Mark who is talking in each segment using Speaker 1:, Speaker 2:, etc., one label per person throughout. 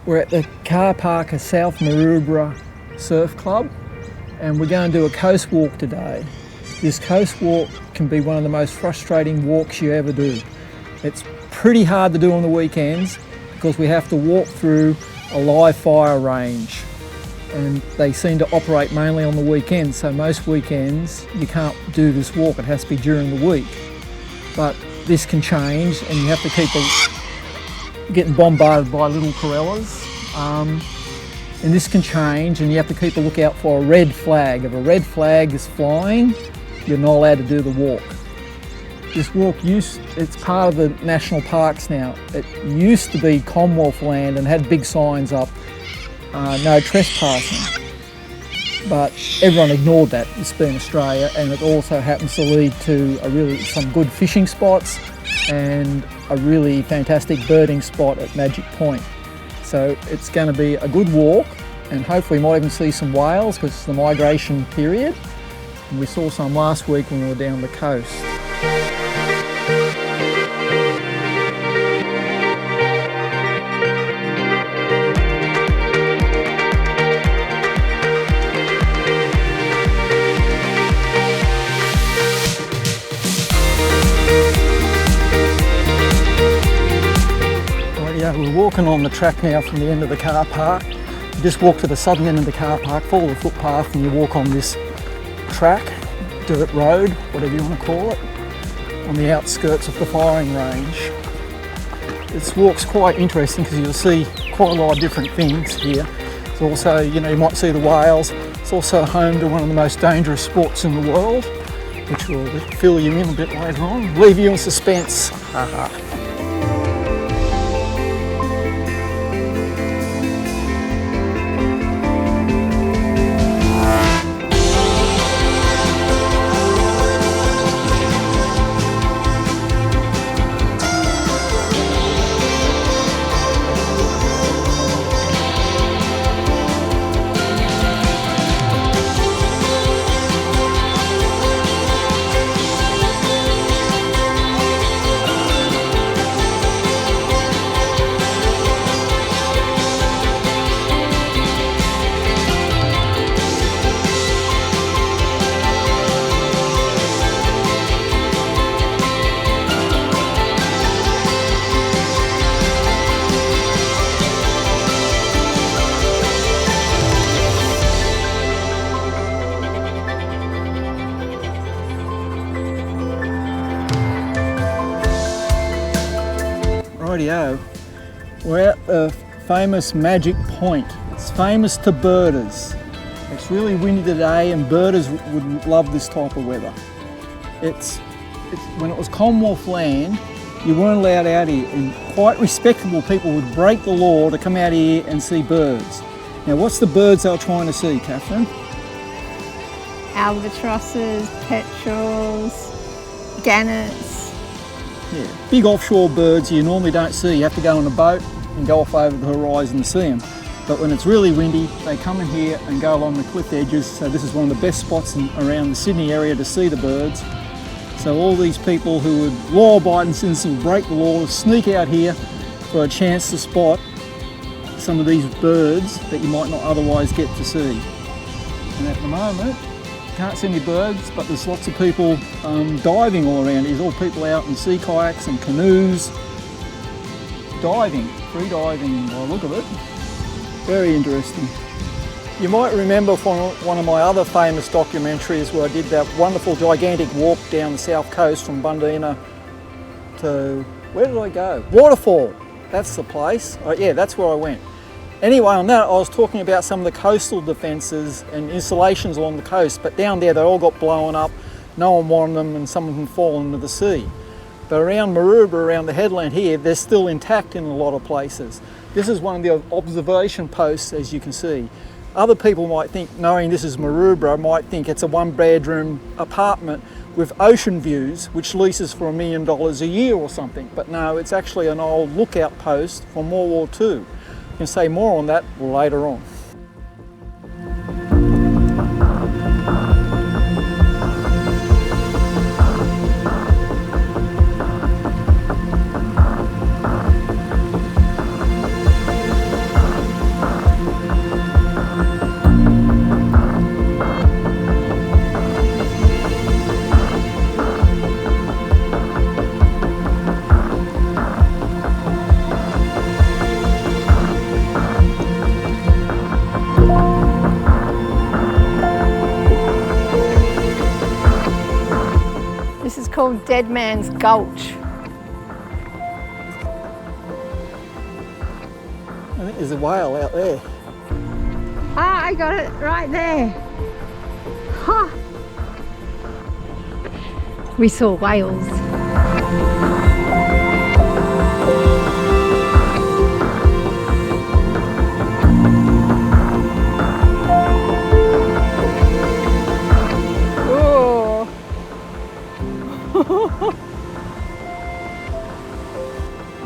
Speaker 1: We're at the car park of South Maroubra Surf Club, and we're going to do a coast walk today. This coast walk can be one of the most frustrating walks you ever do. It's pretty hard to do on the weekends because we have to walk through a live fire range, and they seem to operate mainly on the weekends, so most weekends you can't do this walk. It has to be during the week. But this can change, and you have to keep getting bombarded by little corellas. And this can change, and you have to keep a lookout for a red flag. If a red flag is flying, you're not allowed to do the walk. This walk it's part of the national parks now. It used to be Commonwealth land and had big signs up, no trespassing. But everyone ignored that, this being Australia, and it also happens to lead to some good fishing spots and a really fantastic birding spot at Magic Point. So it's going to be a good walk, and hopefully we might even see some whales because it's the migration period. And we saw some last week when we were down the coast. We're walking on the track now from the end of the car park. You just walk to the southern end of the car park, follow the footpath, and you walk on this track, dirt road, whatever you want to call it, on the outskirts of the firing range. This walk's quite interesting because you'll see quite a lot of different things here. It's also, you might see the whales. It's also home to one of the most dangerous sports in the world, which will fill you in a bit later on, leave you in suspense. Rightio, we're at the famous Magic Point. It's famous to birders. It's really windy today, and birders would love this type of weather. It's when it was Commonwealth land, you weren't allowed out here, and quite respectable people would break the law to come out here and see birds. Now, what's the birds they were trying to see, Catherine?
Speaker 2: Albatrosses, petrels, gannets.
Speaker 1: Yeah, big offshore birds you normally don't see. You have to go on a boat and go off over the horizon to see them. But when it's really windy, they come in here and go along the cliff edges. So this is one of the best spots around the Sydney area to see the birds. So all these people who would law-abiding citizens will break the law, sneak out here for a chance to spot some of these birds that you might not otherwise get to see. And at the moment, can't see any birds, but there's lots of people diving all around. There's all people out in sea kayaks and canoes, diving, free diving by the look of it. Very interesting. You might remember from one of my other famous documentaries where I did that wonderful gigantic walk down the south coast from Bundeena to, where did I go? Waterfall, that's the place. Yeah, that's where I went. Anyway, on that I was talking about some of the coastal defences and installations along the coast, but down there they all got blown up, no one wanted them, and some of them fallen into the sea. But around Maroubra, around the headland here, they're still intact in a lot of places. This is one of the observation posts, as you can see. Other people might think, knowing this is Maroubra, might think it's a one-bedroom apartment with ocean views, which leases for $1 million a year or something. But no, it's actually an old lookout post from World War II. You can say more on that later on.
Speaker 2: called Dead Man's Gulch.
Speaker 1: I think there's a whale out there.
Speaker 2: Ah, I got it right there. Huh. We saw whales.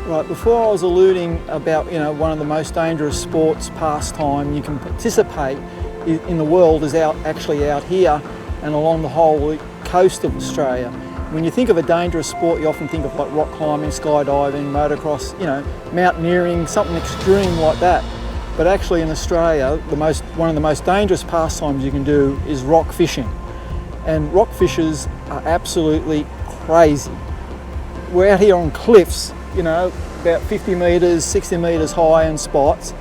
Speaker 1: Right, before I was alluding about, one of the most dangerous sports pastime you can participate in the world is actually out here and along the whole coast of Australia. When you think of a dangerous sport, you often think of like rock climbing, skydiving, motocross, mountaineering, something extreme like that. But actually in Australia, one of the most dangerous pastimes you can do is rock fishing. And rock fishers are absolutely crazy. We're out here on cliffs, about 50 metres, 60 metres high in spots.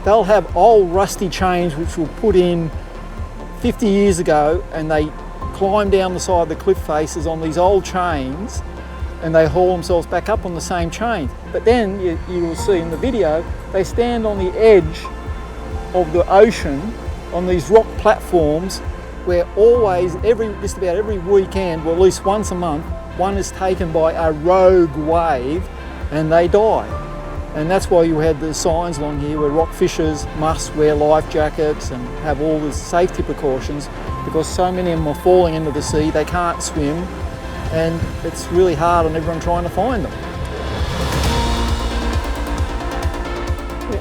Speaker 1: They'll have old rusty chains which were put in 50 years ago, and they climb down the side of the cliff faces on these old chains, and they haul themselves back up on the same chain. But then you will see in the video, they stand on the edge of the ocean on these rock platforms where just about every weekend, or at least once a month, one is taken by a rogue wave and they die. And that's why you had the signs along here where rock fishers must wear life jackets and have all the safety precautions, because so many of them are falling into the sea, they can't swim, and it's really hard on everyone trying to find them.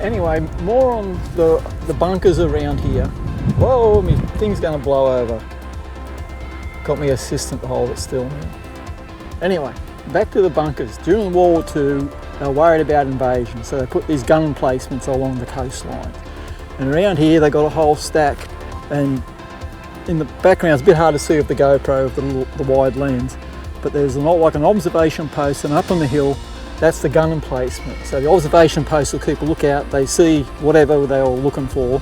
Speaker 1: Anyway, more on the bunkers around here. Whoa, my thing's going to blow over. Got my assistant to hold it still. Anyway, back to the bunkers. During World War II, they were worried about invasion, so they put these gun emplacements along the coastline. And around here, they got a whole stack, and in the background, it's a bit hard to see with the GoPro with the wide lens, but there's like an observation post, and up on the hill, that's the gun emplacement. So the observation post will keep a lookout, they see whatever they were looking for,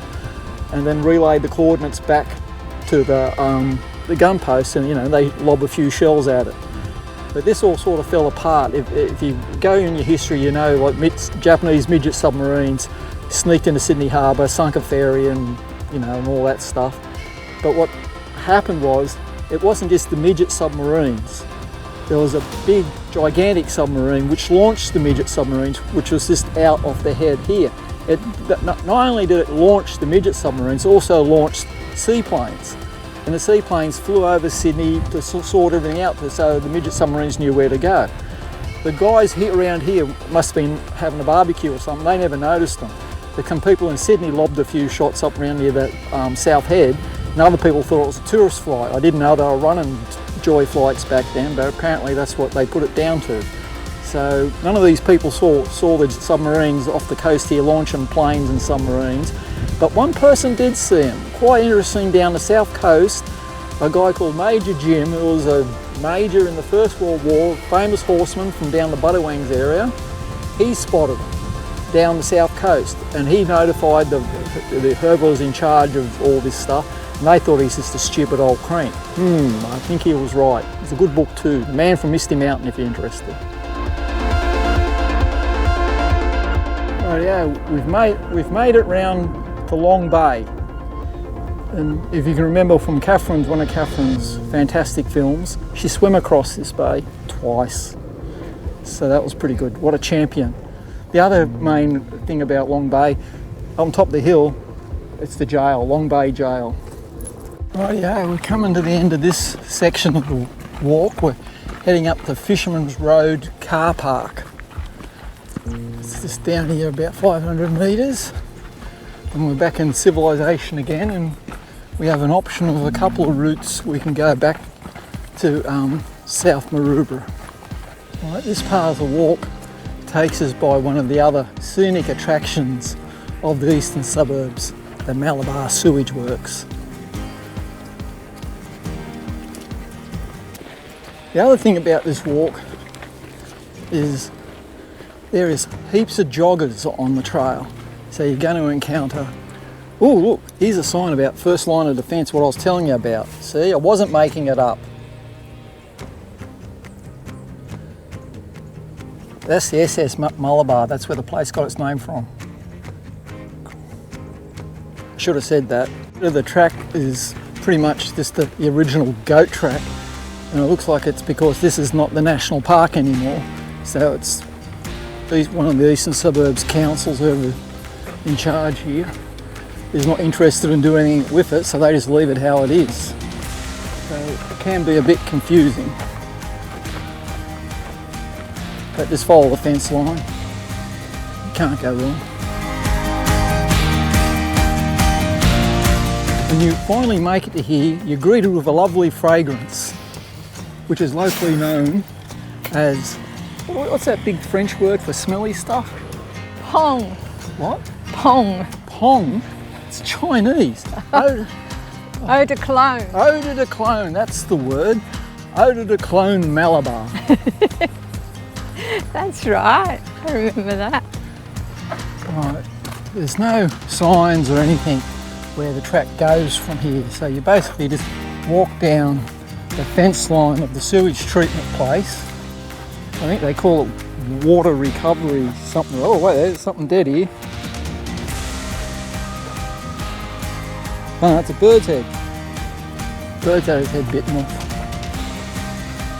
Speaker 1: and then relay the coordinates back to the gun post, and they lob a few shells at it. But this all sort of fell apart. If you go in your history, like Japanese midget submarines sneaked into Sydney Harbour, sunk a ferry, and and all that stuff. But what happened was, it wasn't just the midget submarines. There was a big, gigantic submarine which launched the midget submarines, which was just out off the head here. Not only did it launch the midget submarines, it also launched seaplanes. And the seaplanes flew over Sydney to sort everything out, so the midget submarines knew where to go. The guys around here must have been having a barbecue or something, they never noticed them. Some people in Sydney lobbed a few shots up around near the South Head, and other people thought it was a tourist flight. I didn't know they were running joy flights back then, but apparently that's what they put it down to. So none of these people saw the submarines off the coast here launching planes and submarines, but one person did see them. Quite interesting, down the south coast, a guy called Major Jim, who was a major in the First World War, famous horseman from down the Bundeena area. He spotted them down the south coast, and he notified whoever was in charge of all this stuff, and they thought he's just a stupid old crank. I think he was right. It's a good book too, The Man from Misty Mountain, if you're interested. Right, yeah, we've made it round to Long Bay. And if you can remember from one of Catherine's fantastic films, she swam across this bay twice. So that was pretty good. What a champion. The other main thing about Long Bay, on top of the hill, it's the jail, Long Bay Jail. Right, yeah, we're coming to the end of this section of the walk. We're heading up to Fisherman's Road car park. It's just down here about 500 metres. And we're back in civilization again, and we have an option of a couple of routes. We can go back to South Maroubra. Right, this part of the walk takes us by one of the other scenic attractions of the eastern suburbs, the Malabar sewage works. The other thing about this walk is there is heaps of joggers on the trail. So you're going to encounter, oh look, here's a sign about first line of defence, what I was telling you about. See, I wasn't making it up. That's the SS Malabar. That's where the place got its name from. Should have said that. The track is pretty much just the original goat track, and it looks like it's because this is not the national park anymore. So it's one of the Eastern Suburbs councils, whoever in charge here, is not interested in doing anything with it, so they just leave it how it is. So it can be a bit confusing. But just follow the fence line. You can't go wrong. When you finally make it to here, you're greeted with a lovely fragrance, which is locally known as, what's that big French word for smelly stuff?
Speaker 2: Pong.
Speaker 1: What?
Speaker 2: Pong.
Speaker 1: Pong? It's Chinese.
Speaker 2: Eau de cologne.
Speaker 1: Eau de cologne, that's the word. Eau de cologne Malabar.
Speaker 2: That's right. I remember that.
Speaker 1: Right. There's no signs or anything where the track goes from here, so you basically just walk down the fence line of the sewage treatment place. I think they call it water recovery something. Oh wait, there's something dead here. Oh, that's a bird's head. Bird's had its head bitten off.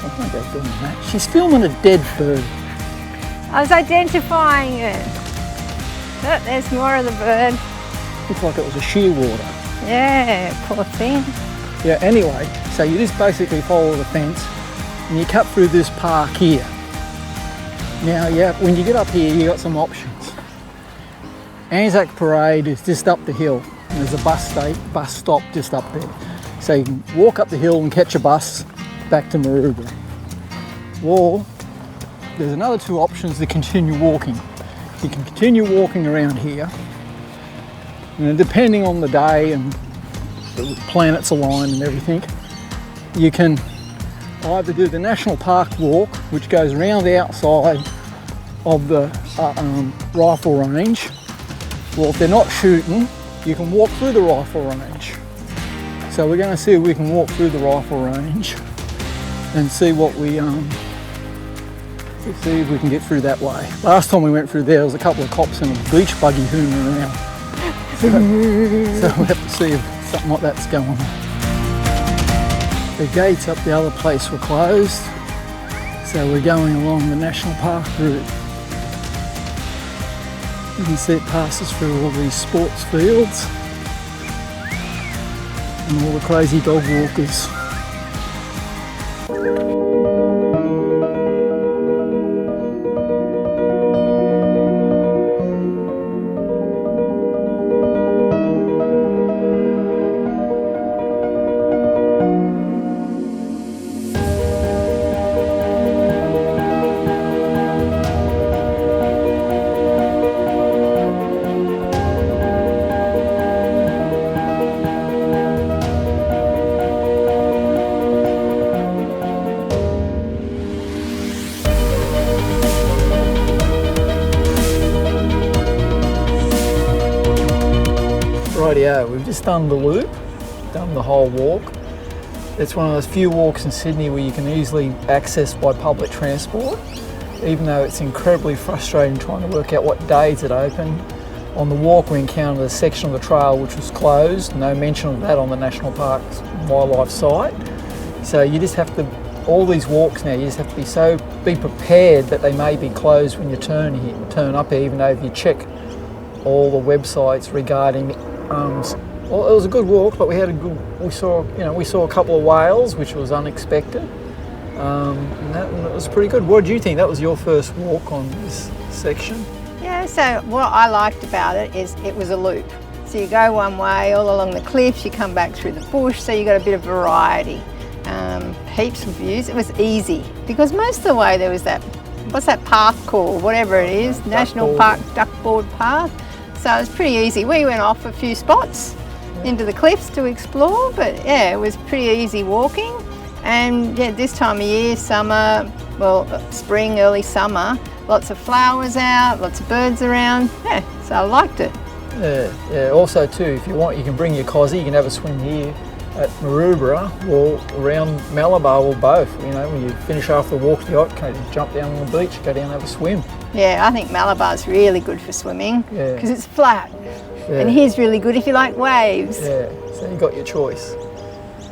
Speaker 1: I think they're filming that. She's filming a dead bird.
Speaker 2: I was identifying it. Look, there's more of the bird.
Speaker 1: Looks like it was a shearwater.
Speaker 2: Yeah, poor thing.
Speaker 1: Yeah, anyway, so you just basically follow the fence and you cut through this park here. Now, yeah, when you get up here, you got some options. Anzac Parade is just up the hill, and there's a bus stop just up there. So you can walk up the hill and catch a bus back to Maroubra. Or there's another two options to continue walking. You can continue walking around here, and depending on the day and the planets align and everything, you can either do the National Park walk, which goes around the outside of the rifle range, or if they're not shooting, you can walk through the rifle range. So we're going to see if we can walk through the rifle range and see what see if we can get through that way. Last time we went through there was a couple of cops in a beach buggy hooming around. So we'll have to see if something like that's going on. The gates up the other place were closed, so we're going along the National Park route. You can see it passes through all these sports fields and all the crazy dog walkers. Rightio, we've just done the loop, done the whole walk. It's one of those few walks in Sydney where you can easily access by public transport, even though it's incredibly frustrating trying to work out what days it open. On the walk we encountered a section of the trail which was closed, no mention of that on the National Park's wildlife site. So you just have to, all these walks now, you just have to be prepared that they may be closed when you turn up here, even though if you check all the websites regarding well, it was a good walk, but we saw a couple of whales, which was unexpected, and that was pretty good. What did you think? That was your first walk on this section?
Speaker 2: Yeah, so what I liked about it is it was a loop. So you go one way all along the cliffs, you come back through the bush, so you got a bit of variety. Heaps of views. It was easy because most of the way there was that, what's that path called? Whatever it is, National Park Duckboard Path. So it was pretty easy. We went off a few spots into the cliffs to explore, but yeah, it was pretty easy walking. And yeah, this time of year, summer, well, spring, early summer, lots of flowers out, lots of birds around. Yeah, so I liked it.
Speaker 1: Yeah. Also too, if you want, you can bring your cosy, you can have a swim here. at Maroubra or around Malabar or both. You know, when you finish off the walk to the yacht, jump down on the beach, go down and have a swim.
Speaker 2: Yeah, I think Malabar's really good for swimming because it's flat.
Speaker 1: Yeah.
Speaker 2: And here's really good if you like waves.
Speaker 1: Yeah, so you got your choice.